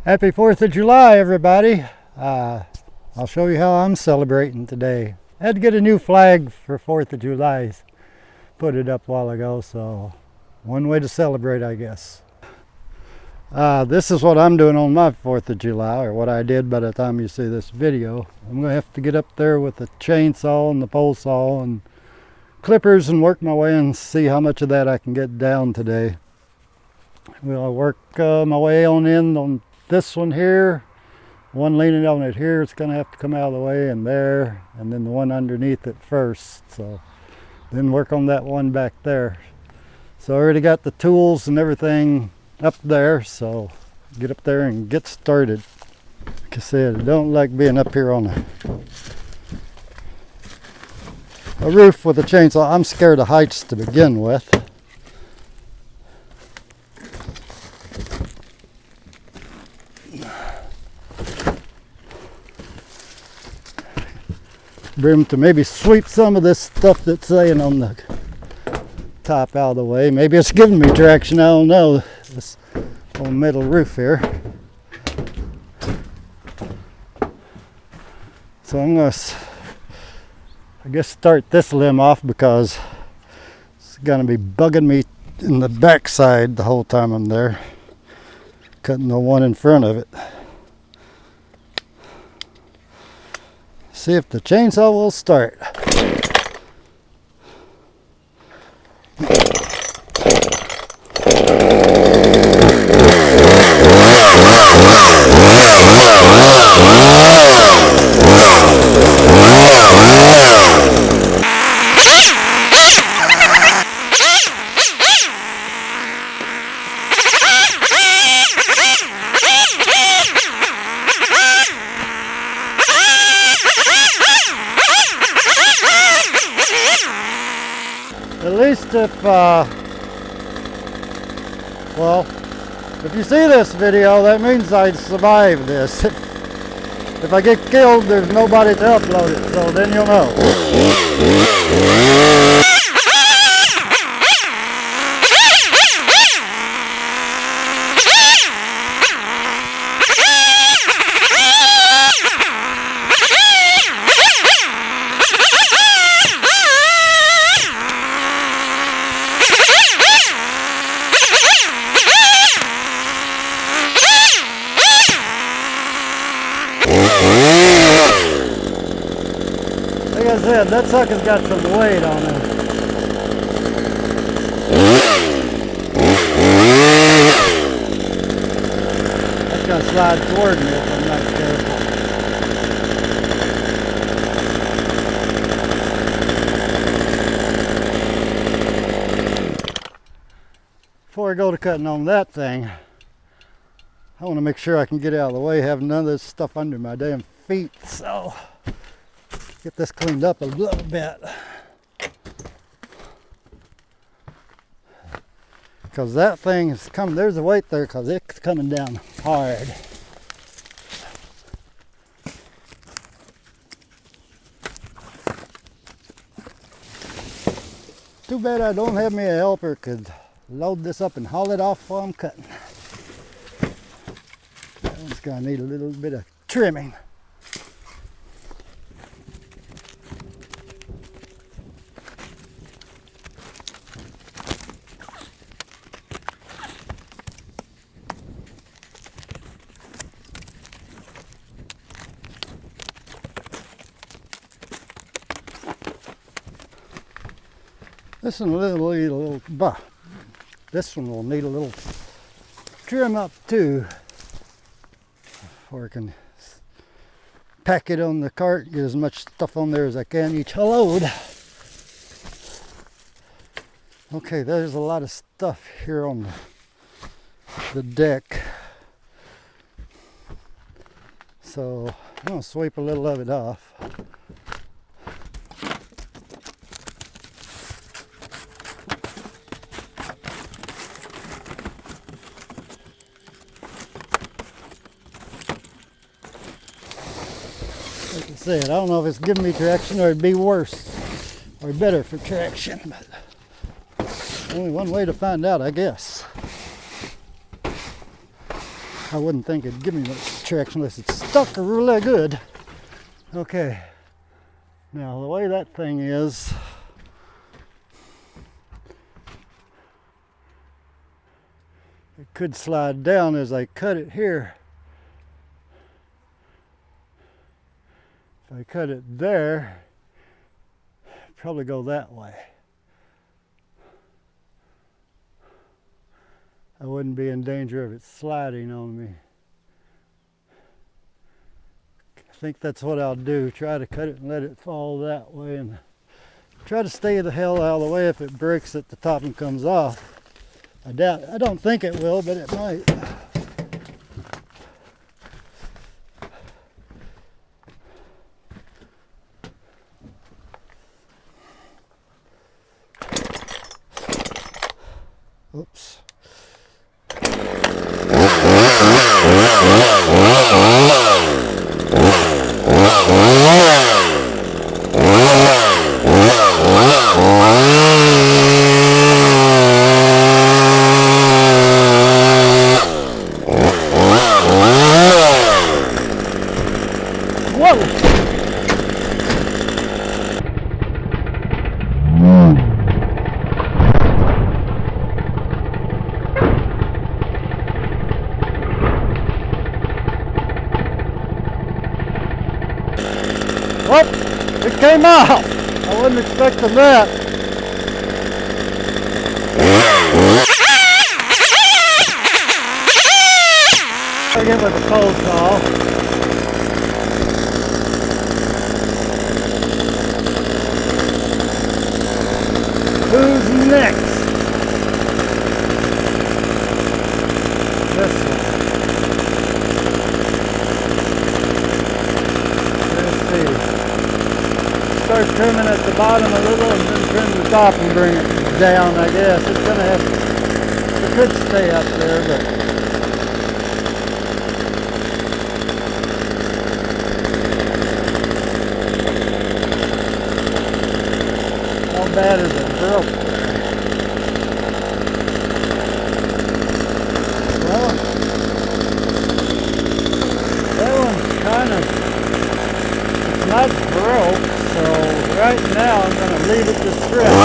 Happy 4th of July, everybody. I'll show you how I'm celebrating today. I had to get a new flag for 4th of July. Put it up a while ago, so one way to celebrate, I guess. This is what I'm doing on my 4th of July, or what I did by the time you see this video. I'm going to have to get up there with the chainsaw and the pole saw and clippers and work my way and see how much of that I can get down today. I'll work my way on in on this one here. One leaning on it here, it's going to have to come out of the way, and there, and then the one underneath it first. So then work on that one back there. So I already got the tools and everything up there, so get up there and get started. Like I said, I don't like being up here on a roof with a chainsaw. I'm scared of heights to begin with. Brim to maybe sweep some of this stuff that's laying on the top out of the way. Maybe it's giving me traction, I don't know. This old metal roof here. So I'm going to, I guess, start this limb off because it's going to be bugging me in the backside the whole time I'm there. Cutting the one in front of it. See if the chainsaw will start. At least if you see this video, that means I survived this. If I get killed, there's nobody to upload it, so then you'll know. Like I said, that sucker's got some weight on it. That's gonna slide toward me if I'm not careful. Before I go to cutting on that thing, I want to make sure I can get out of the way, have none of this stuff under my damn feet, so get this cleaned up a little bit. Because that thing is coming, there's a weight there because it's coming down hard. Too bad I don't have me a helper could load this up and haul it off while I'm cutting. That one's gonna need a little bit of trimming. This one will need a little, this one will need a little trim up too, before I can pack it on the cart, get as much stuff on there as I can each load. Okay, there's a lot of stuff here on the deck, so I'm going to sweep a little of it off. Like I said, I don't know if it's giving me traction or it'd be worse or better for traction, but only one way to find out, I guess. I wouldn't think it'd give me much traction unless it's stuck really good. Okay, now the way that thing is, it could slide down as I cut it here. If I cut it there, it'd probably go that way. I wouldn't be in danger of it sliding on me. I think that's what I'll do. Try to cut it and let it fall that way, and try to stay the hell out of the way if it breaks at the top and comes off. I don't think it will, but it might. Oops. Well, it came out. I wasn't expecting that. Again with the pole saw. Who's next? This one. Start trimming at the bottom a little and then trim the top and bring it down, I guess. It's going to have, it could stay up there, but how bad is it broke? Well, that one's kind of, it's not broke. So right now I'm going to leave it to stretch.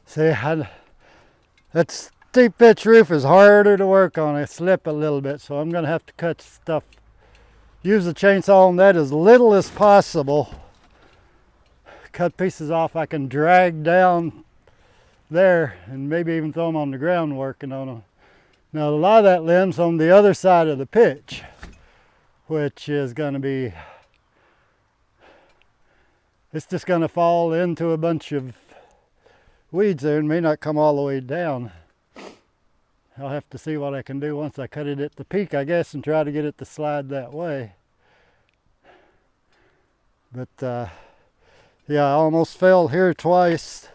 See, that steep pitch roof is harder to work on. I slip a little bit, so I'm going to have to cut stuff. Use the chainsaw on that as little as possible. Cut pieces off I can drag down there and maybe even throw them on the ground working on them. Now a lot of that limb's on the other side of the pitch, which is going to be, it's just going to fall into a bunch of weeds there and may not come all the way down. I'll have to see what I can do once I cut it at the peak, I guess, and try to get it to slide that way. But yeah, I almost fell here twice.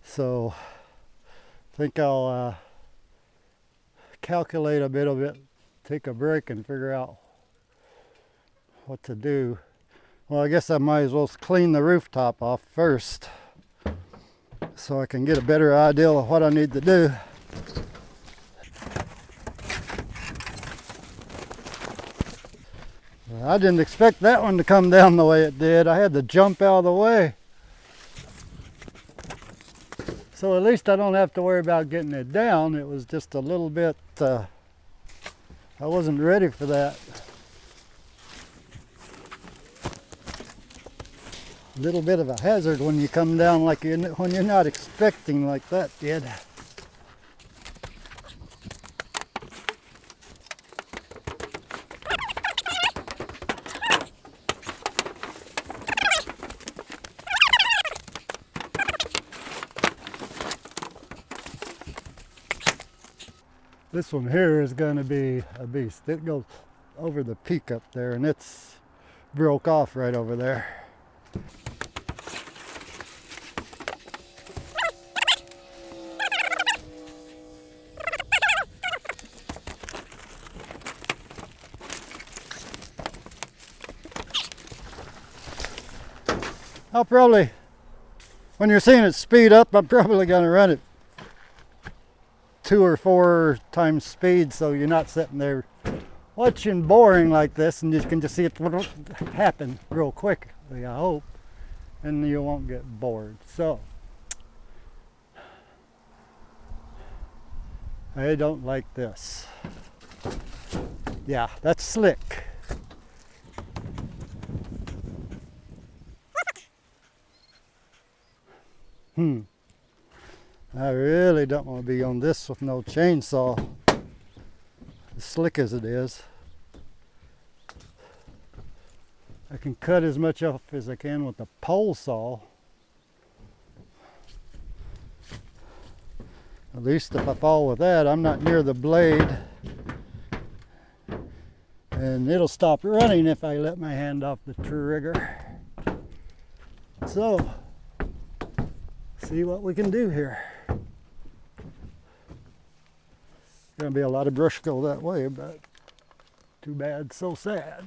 So I think I'll calculate a bit of it, take a break and figure out what to do. Well, I guess I might as well clean the rooftop off first so I can get a better idea of what I need to do. I didn't expect that one to come down the way it did. I had to jump out of the way. So at least I don't have to worry about getting it down. It was just a little bit, I wasn't ready for that. A little bit of a hazard when you come down like when you're not expecting, like that did. This one here is going to be a beast. It goes over the peak up there, and it's broke off right over there. I'll probably, when you're seeing it speed up, I'm probably going to run it 2 or 4 times speed, so you're not sitting there watching boring like this, and you can just see it happen real quickly, I hope, and you won't get bored. So I don't like this. Yeah, that's slick. I really don't want to be on this with no chainsaw, as slick as it is. I can cut as much off as I can with the pole saw. At least if I fall with that, I'm not near the blade, and it'll stop running if I let my hand off the trigger. So, see what we can do here. Gonna be a lot of brush go that way, but too bad, so sad.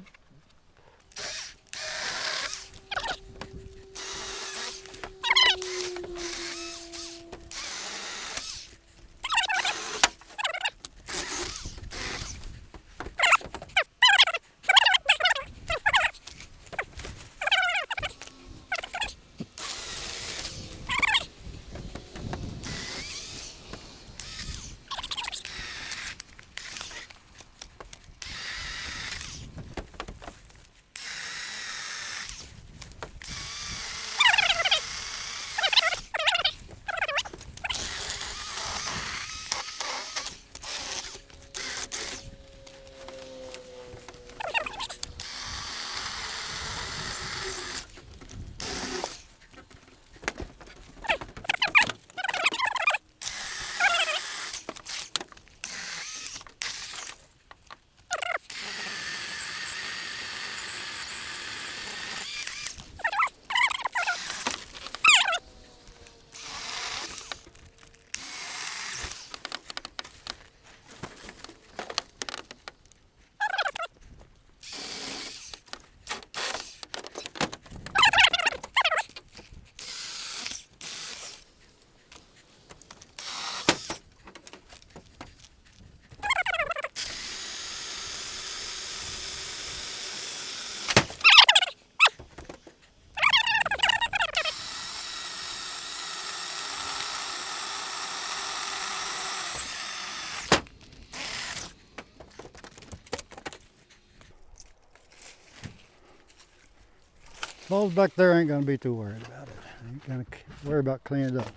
Balls back there, ain't gonna be too worried about it. Ain't gonna worry about cleaning it up.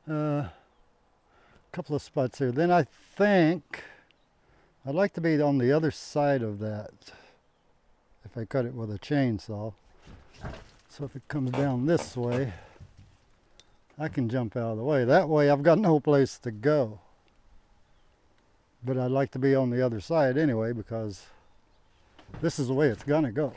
A couple of spots here. Then I think I'd like to be on the other side of that if I cut it with a chainsaw. So if it comes down this way, I can jump out of the way. That way I've got no place to go. But I'd like to be on the other side anyway, because this is the way it's gonna go.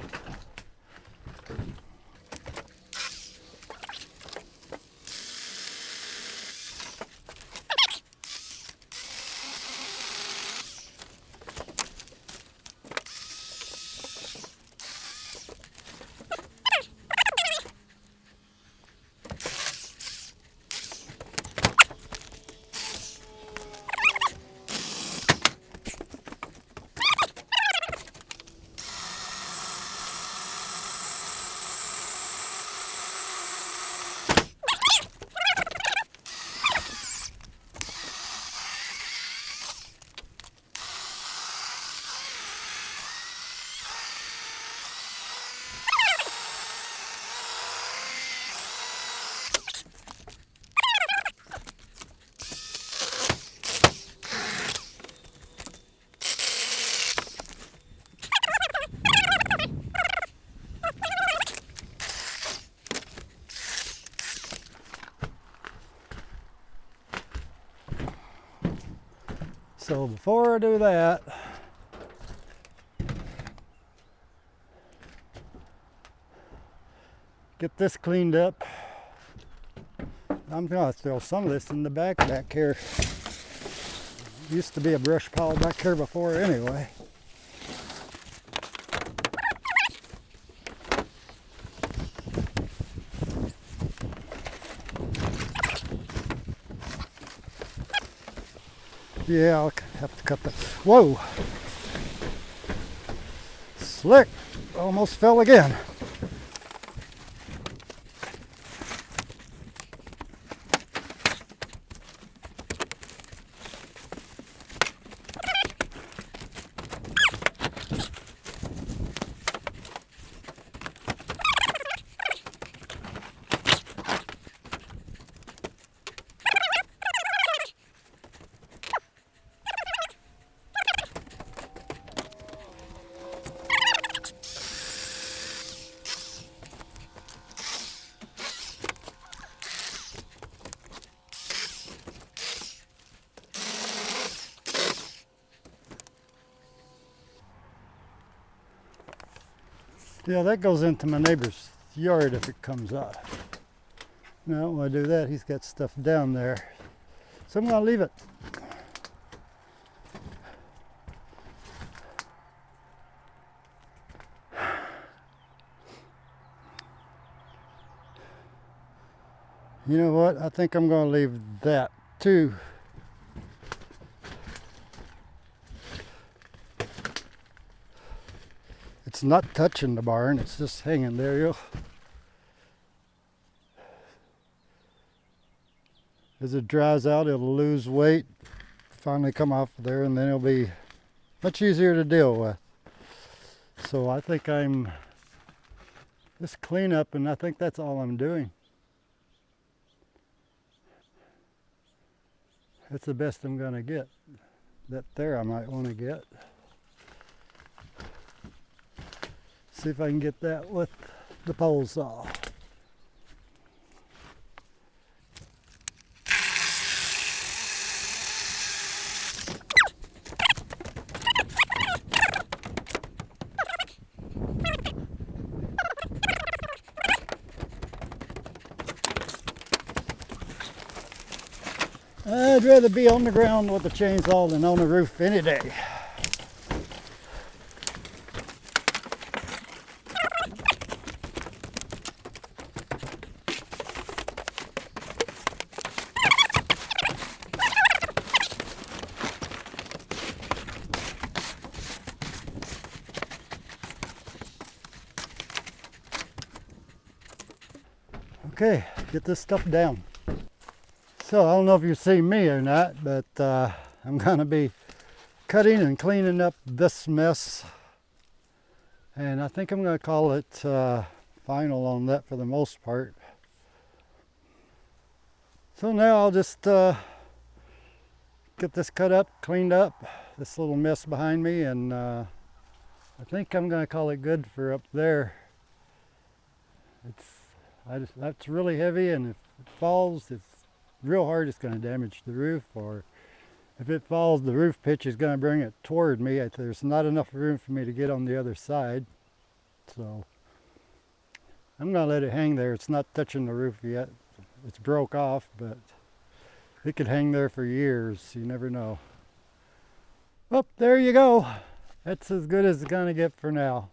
So before I do that, get this cleaned up. I'm gonna throw some of this in the back here. Used to be a brush pile back here before anyway. Yeah, I'll have to cut that. Whoa! Slick! Almost fell again. Yeah, that goes into my neighbor's yard if it comes up. Now, when I do that, he's got stuff down there. So I'm gonna leave it. You know what? I think I'm gonna leave that too. It's not touching the barn, it's just hanging there. As it dries out, it'll lose weight, finally come off there, and then it'll be much easier to deal with. So I think I'm just clean up, and I think that's all I'm doing. That's the best I'm gonna get. That there I might want to get. See if I can get that with the pole saw. I'd rather be on the ground with a chainsaw than on the roof any day. Okay, get this stuff down. So I don't know if you see me or not, but I'm gonna be cutting and cleaning up this mess. And I think I'm gonna call it final on that for the most part. So now I'll just get this cut up, cleaned up, this little mess behind me, and I think I'm gonna call it good for up there. That's really heavy, and if it falls, it's real hard. It's going to damage the roof, or if it falls, the roof pitch is going to bring it toward me. There's not enough room for me to get on the other side, so I'm going to let it hang there. It's not touching the roof yet. It's broke off, but it could hang there for years. You never know. Well, there you go. That's as good as it's going to get for now.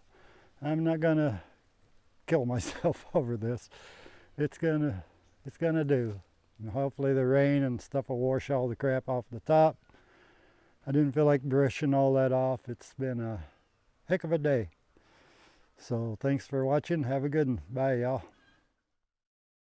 I'm not going to kill myself over this. It's gonna do. And hopefully the rain and stuff will wash all the crap off the top. I didn't feel like brushing all that off. It's been a heck of a day. So thanks for watching. Have a good one. Bye, y'all.